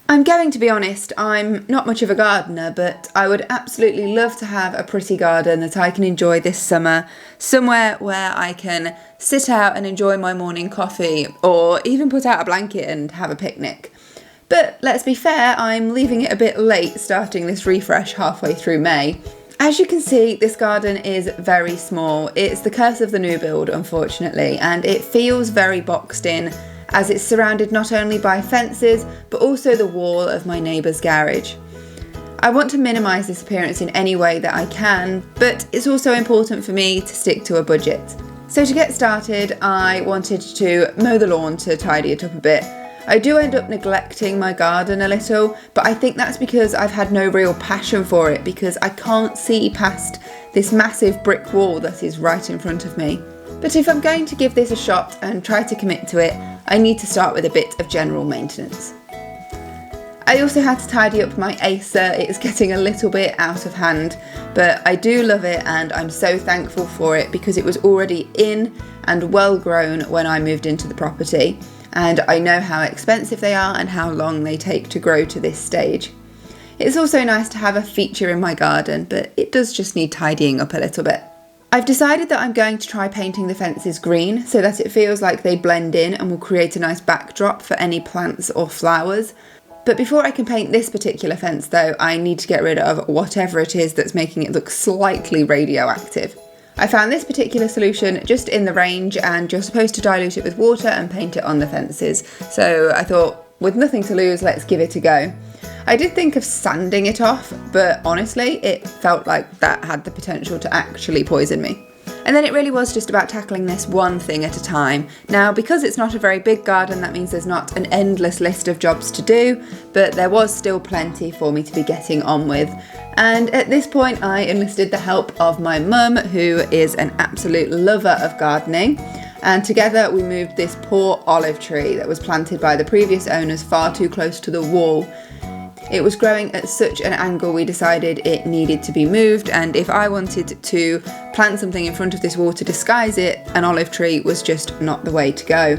I'm going to be honest, I'm not much of a gardener, but I would absolutely love to have a pretty garden that I can enjoy this summer, somewhere where I can sit out and enjoy my morning coffee, or even put out a blanket and have a picnic. But let's be fair, I'm leaving it a bit late starting this refresh halfway through May. As you can see, this garden is very small. It's the curse of the new build, unfortunately, and it feels very boxed in, as it's surrounded not only by fences, but also the wall of my neighbour's garage. I want to minimise this appearance in any way that I can, but it's also important for me to stick to a budget. So to get started, I wanted to mow the lawn to tidy it up a bit. I do end up neglecting my garden a little, but I think that's because I've had no real passion for it, because I can't see past this massive brick wall that is right in front of me. But if I'm going to give this a shot and try to commit to it, I need to start with a bit of general maintenance. I also had to tidy up my Acer. It's getting a little bit out of hand, but I do love it and I'm so thankful for it because it was already in and well grown when I moved into the property, and I know how expensive they are and how long they take to grow to this stage. It's also nice to have a feature in my garden, but it does just need tidying up a little bit. I've decided that I'm going to try painting the fences green so that it feels like they blend in and will create a nice backdrop for any plants or flowers. But before I can paint this particular fence though, I need to get rid of whatever it is that's making it look slightly radioactive. I found this particular solution just in the range, and you're supposed to dilute it with water and paint it on the fences. So I thought, with nothing to lose, let's give it a go. I did think of sanding it off, but honestly, it felt like that had the potential to actually poison me. And then it really was just about tackling this one thing at a time. Now, because it's not a very big garden, that means there's not an endless list of jobs to do, but there was still plenty for me to be getting on with. And at this point, I enlisted the help of my mum, who is an absolute lover of gardening. And together we moved this poor olive tree that was planted by the previous owners far too close to the wall. It was growing at such an angle we decided it needed to be moved, and if I wanted to plant something in front of this wall to disguise it, an olive tree was just not the way to go.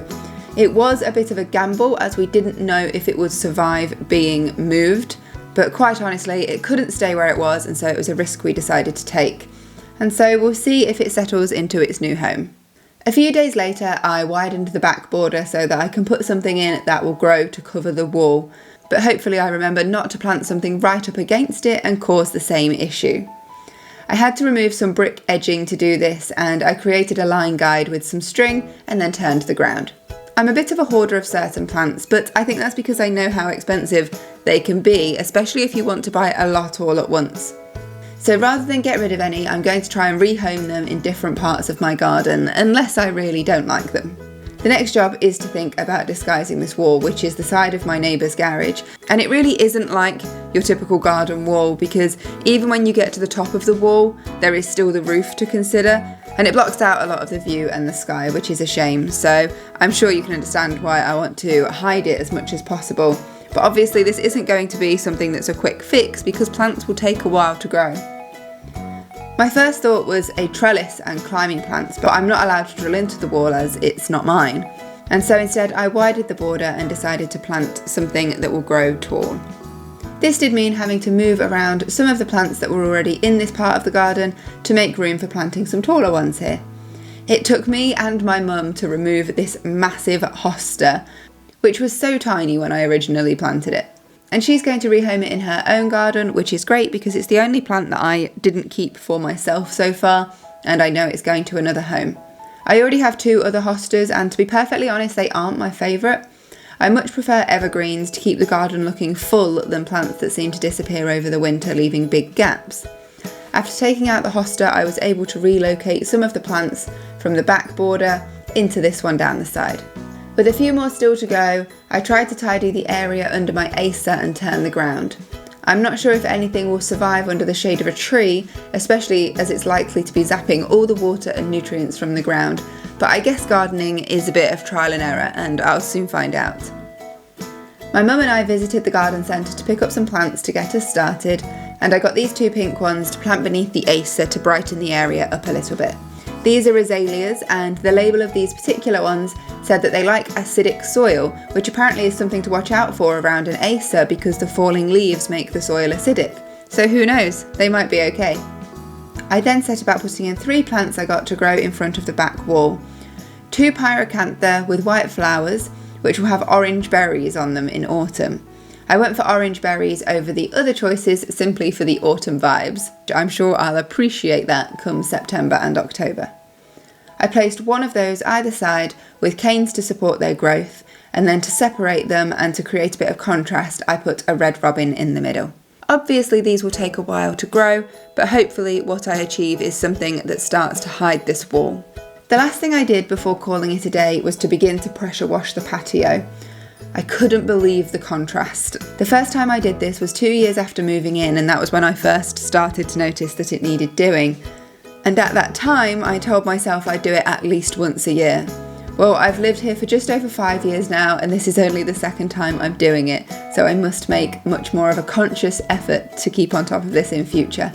It was a bit of a gamble as we didn't know if it would survive being moved, but quite honestly it couldn't stay where it was, and so it was a risk we decided to take. And so we'll see if it settles into its new home. A few days later I widened the back border so that I can put something in that will grow to cover the wall. But hopefully I remember not to plant something right up against it and cause the same issue. I had to remove some brick edging to do this, and I created a line guide with some string and then turned the ground. I'm a bit of a hoarder of certain plants, but I think that's because I know how expensive they can be, especially if you want to buy a lot all at once. So rather than get rid of any, I'm going to try and rehome them in different parts of my garden, unless I really don't like them. The next job is to think about disguising this wall, which is the side of my neighbour's garage. And it really isn't like your typical garden wall, because even when you get to the top of the wall, there is still the roof to consider, and it blocks out a lot of the view and the sky, which is a shame. So I'm sure you can understand why I want to hide it as much as possible. But obviously this isn't going to be something that's a quick fix, because plants will take a while to grow. My first thought was a trellis and climbing plants, but I'm not allowed to drill into the wall as it's not mine. And so instead I widened the border and decided to plant something that will grow tall. This did mean having to move around some of the plants that were already in this part of the garden to make room for planting some taller ones here. It took me and my mum to remove this massive hosta, which was so tiny when I originally planted it. And she's going to rehome it in her own garden, which is great because it's the only plant that I didn't keep for myself so far, and I know it's going to another home. I already have 2 other hostas, and to be perfectly honest, they aren't my favourite. I much prefer evergreens to keep the garden looking full than plants that seem to disappear over the winter, leaving big gaps. After taking out the hosta, I was able to relocate some of the plants from the back border into this one down the side. With a few more still to go, I tried to tidy the area under my Acer and turn the ground. I'm not sure if anything will survive under the shade of a tree, especially as it's likely to be zapping all the water and nutrients from the ground, but I guess gardening is a bit of trial and error, and I'll soon find out. My mum and I visited the garden centre to pick up some plants to get us started, and I got these 2 pink ones to plant beneath the Acer to brighten the area up a little bit. These are azaleas, and the label of these particular ones said that they like acidic soil, which apparently is something to watch out for around an Acer because the falling leaves make the soil acidic. So who knows, they might be okay. I then set about putting in 3 plants I got to grow in front of the back wall. 2 pyracantha with white flowers, which will have orange berries on them in autumn. I went for orange berries over the other choices simply for the autumn vibes. I'm sure I'll appreciate that come September and October. I placed one of those either side with canes to support their growth, and then to separate them and to create a bit of contrast, I put a red robin in the middle. Obviously these will take a while to grow, but hopefully what I achieve is something that starts to hide this wall. The last thing I did before calling it a day was to begin to pressure wash the patio. I couldn't believe the contrast. The first time I did this was 2 years after moving in, and that was when I first started to notice that it needed doing. And at that time, I told myself I'd do it at least once a year. Well, I've lived here for just over 5 years now, and this is only the second time I'm doing it, so I must make much more of a conscious effort to keep on top of this in future.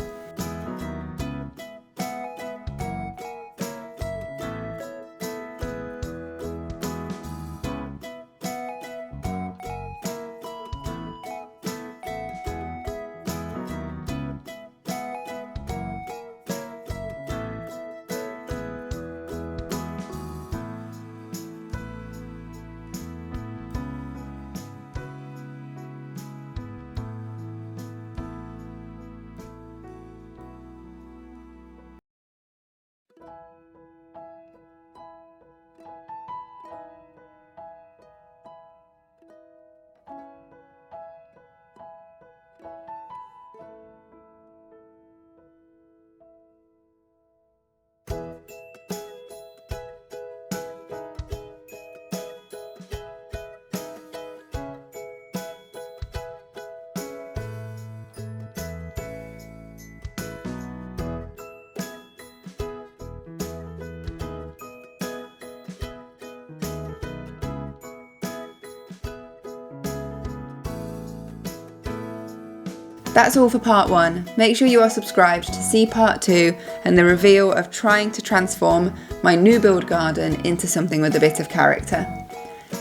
That's all for part 1. Make sure you are subscribed to see part 2 and the reveal of trying to transform my new build garden into something with a bit of character.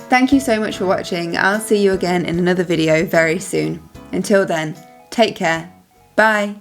Thank you so much for watching. I'll see you again in another video very soon. Until then, take care. Bye.